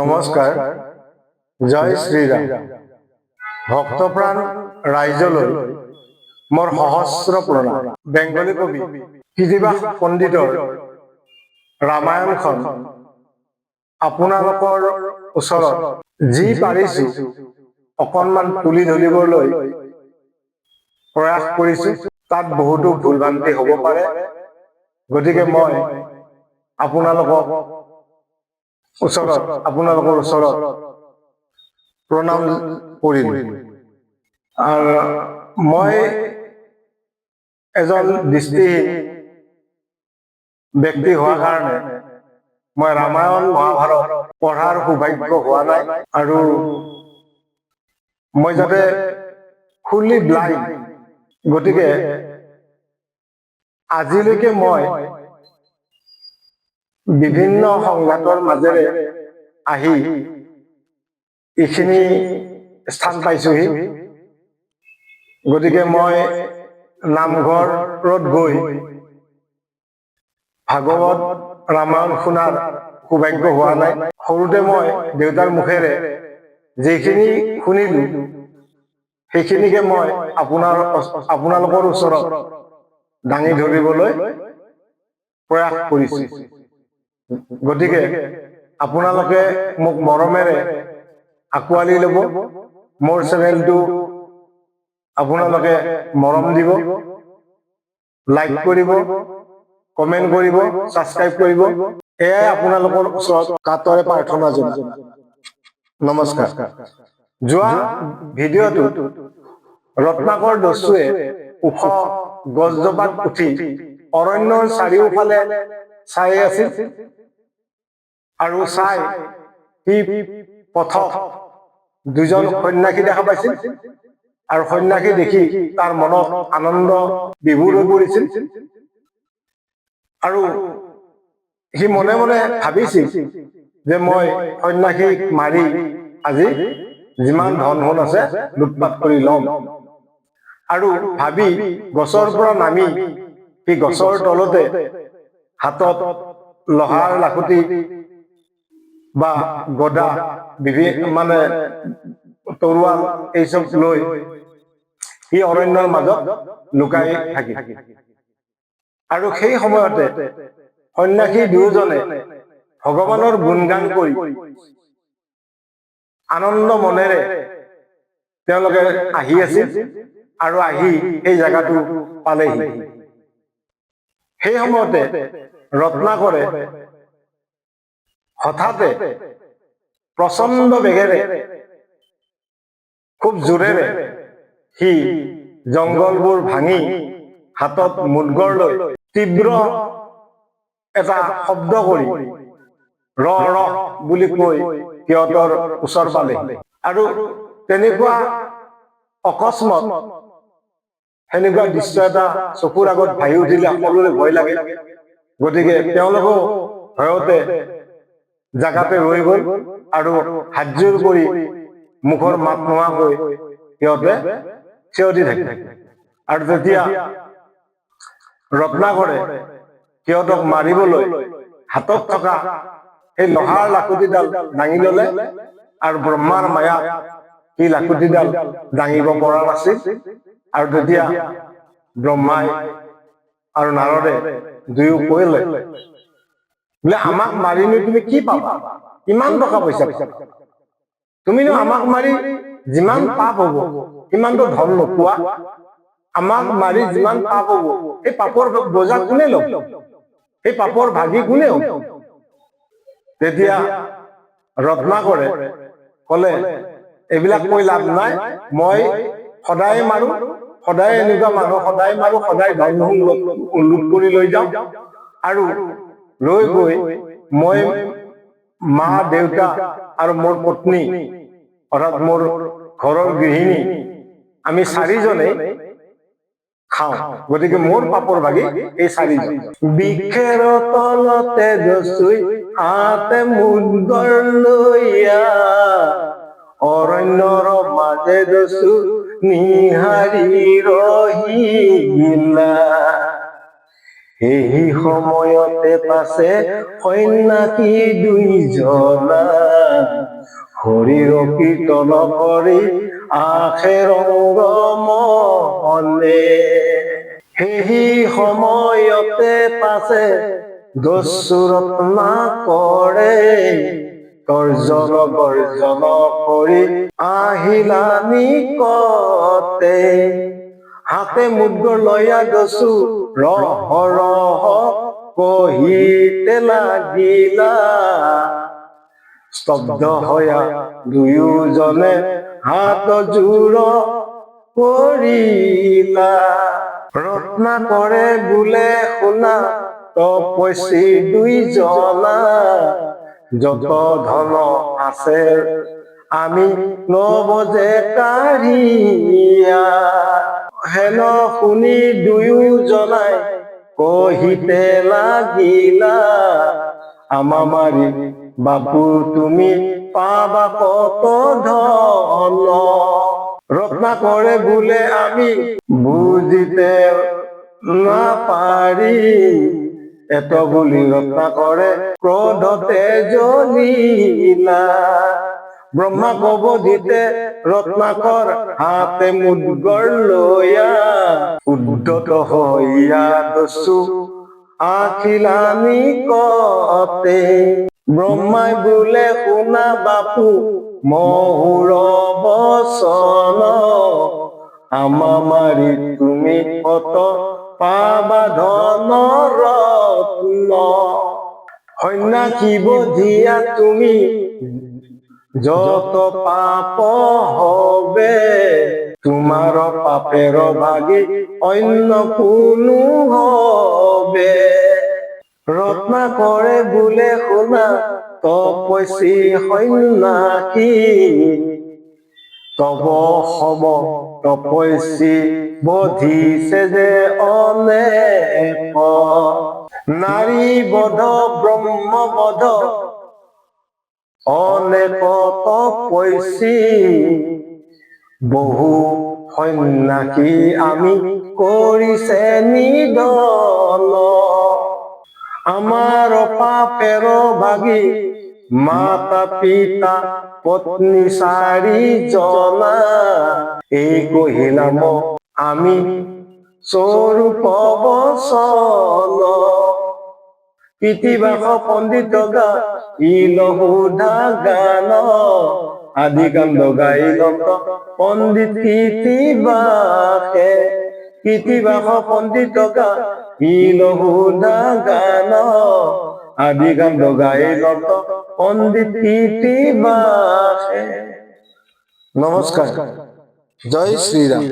নমস্কাৰ জয় শ্ৰীৰাম ভক্তপ্ৰাণ ৰাইজলৈ মোৰ সহস্ৰ প্ৰণাম। বেংগলী কবি কৃতিবাস পণ্ডিতৰ ৰামায়ণখন আপোনালোকৰ ওচৰত যি পাৰিছো অকণমান তুলি ধৰিবলৈ প্ৰয়াস কৰিছো। তাত বহুতো ভুল ভ্ৰান্তি হ'ব পাৰে, গতিকে মই আপোনালোকৰ ওচৰত প্ৰণাম কৰিলো। আৰু মই এজন দৃষ্টিহীন ব্যক্তি হোৱাৰ কাৰণে মই ৰামায়ণ মহাভাৰত পঢ়াৰ সৌভাগ্য হোৱা নাই, আৰু মই যাতে ফুল্লি ব্লাইণ্ড, গতিকে আজিলৈকে মই বিভিন্ন সংঘাতৰ মাজেৰে আহি এইখিনি স্থান পাইছোহি। গতিকে মই নামঘৰত গৈ ভাগৱত ৰামায়ণ শুনাৰ সৌভাগ্য হোৱা নাই। সৰুতে মই দেউতাৰ মুখেৰে যিখিনি শুনিলো সেইখিনিকে মই আপোনালোকৰ ওচৰত দাঙি ধৰিবলৈ প্ৰয়াস কৰিছো। গতিকে আপোনালোকে মোক মৰমেৰে আঁকোৱালি ল'ব, মোৰ চেনেলটো আপোনালোকে মৰম দিব, লাইক কৰিব, কমেণ্ট কৰিব, ছাবস্ক্ৰাইব কৰিব। এয়াই আপোনালোকৰ ওচৰত কাতৰে প্ৰাৰ্থনা জনাই নমস্কাৰ। যোৱা ভিডিঅ'টোত ৰত্নাকৰ দস্যুৱে ওখ গছজোপাত উঠি অৰণ্যৰ চাৰিওফালে চাই আছিল, আৰু চাই সি পথত দুজন সন্যাসী দেখা পাইছিল, আৰু সন্যাসী দেখি তাৰ মনত আনন্দ বিভোৰ হৈ পৰিছিল, আৰু সি মনে মনে ভাবিছিল যে মই সন্যাসীক মাৰি আজি যিমান ধন সোণ আছে লুটপাট কৰি ল'ম। আৰু ভাবি গছৰ পৰা নামি সি গছৰ তলতে হাতত লোহাৰ লাখুটি বা গদা মানে তৰোৱাল এইসব লৈ সি অৰণ্যৰ মাজত লুকাই থাকি, আৰু সেই সময়তে সন্যাসী দুয়োজনে ভগৱানৰ গুণগান কৰি আনন্দ মনেৰে তেওঁলোকে আহি আছিল, আৰু আহি সেই জেগাটো পালেহি। সেই সময়তে ৰত্নাকৰে হঠাতে প্ৰচণ্ড বেগেৰে খুব জোৰেৰে সি জংঘলবোৰ ভাঙি হাতত মুদগৰ লৈ তীব্ৰ এটা শব্দ কৰি ৰ ৰ বুলি কৈ সিহঁতৰ ওচৰ পালে। আৰু তেনেকুৱা অকস্মাত সেনেকুৱা দৃশ্য এটা চকুৰ আগত ভাহি উঠিলে সকলোৰে ভয় লাগে। গতিকে তেওঁলোকো ভয়তে জাগাতে ৰৈ গ'ল, আৰু হাতযোৰ কৰি মুখৰ মাত নোহোৱাকৈ সিহঁতে থিয়দি থাকে। আৰু তেতিয়া ৰত্নাকৰে সিহঁতক মাৰিবলৈ হাতত থকা সেই লোহাৰ লাখুটিডাল দাঙি ললে, আৰু ব্ৰহ্মাৰ মায়াত সেই লাখুটিডাল দাঙিব পৰা নাছিল। আৰু তেতিয়া ব্ৰহ্মাই আৰু নাৰদে দুয়ো কৈলে বোলে, আমাক মাৰিনো তুমি কি পাবা, কিমান টকা পইচা পাবা? তুমিনো আমাক মাৰি যিমান পাপ হব সিমানটো ধন নোপোৱা। আমাক মাৰি যিমান পাপ হব সেই পাপৰ বোজা কোনে ল'ব, সেই পাপৰ ভাগি কোনে হ'ব? তেতিয়া ৰত্নাকৰে কলে, এইবিলাক কৈ লাভ নাই, মই সদায় মাৰো, সদায় এনেকুৱা মানুহ সদায় মাৰো, সদায় ধন লুট কৰি লৈ যাওঁ, আৰু লৈ গৈ মই মা দেউতা আৰু মোৰ পত্নী অৰ্থাৎ মোৰ ঘৰৰ গৃহিণী আমি চাৰিজনে খাওঁ। গতিকে মোৰ পাপৰ ভাগি এই চাৰিজন। বিষেৰ তলতে দস্যুই হাতে মুদগৰ লৈয়া, অৰণ্যৰ মাজে দস্যু নিহাৰি ৰহিলা। সেই সময়তে পাছে সন্যাসী দুইজনা হৰিৰ কীৰ্তন কৰি আহে ৰংগ মনে। সেই সময়তে পাছে দস্যু ৰত্নাকৰে তৰ্জন গৰ্জন কৰি আহিলা নিকটে। হাতে মুদ্গৰ লয়া দস্যু ৰহ ৰহ কহিতে লাগিলা। স্তব্ধ হয়া দুয়োজনে হাত জোৰ কৰিলা। ৰত্নাকৰে বোলে শুনা তপস্বী দুইজনা, যত ধন আছে আমি লব যে কাঢ়িয়া। হেন শুনি দুয়োজনাই কহিতে লাগিলা, আমা মাৰি বাপু তুমি পাবা কত ধন। ৰত্নাকৰে বোলে আমি বুজিতে নাপাৰি, এত বুলি ৰত্নাকৰে ক্ৰোধতে জ্বলিলা। ব্ৰহ্মা কবধিতে ৰত্নাকৰ হাতে মুদ্গৰ লয়া, উদ্ধত হইয়া দস্যু আহিলা নিকটে। ব্ৰহ্মাই বোলে শুনা বাপু মহুৰ বচন, আমা মাৰি তুমি কত পাবা ধন ৰত্ন। সন্যাসী বধিয়া তুমি যত পাপ হবে, তোমাৰ পাপেৰ ভাগি অন্য কোনো হবে। ৰত্নাকৰে বোলে শুনা তপস্বী সন্যাসী, তব হব তপস্বী বধিছে যে অনেক। নারী বধ ব্ৰহ্ম বধ অনেক তপস্বী, বহু সন্যাসী আমি কৰিছে নিধন। আমাৰ পাপেৰ ভাগি মাতা পিতা পত্নী চাৰিজনা, এই কহিলাম আমি স্বৰূপ বচন। কৃতিবাস পণ্ডিত গা ইলহুধা গান, আদি কাণ্ড গাইল পণ্ডিত কৃতিবাসে। কৃতিবাস পণ্ডিত গা ইলহুধা গান, আদি কাণ্ড গাইল পণ্ডিত কৃতিবাসে। নমস্কাৰ, জয় শ্ৰীৰাম।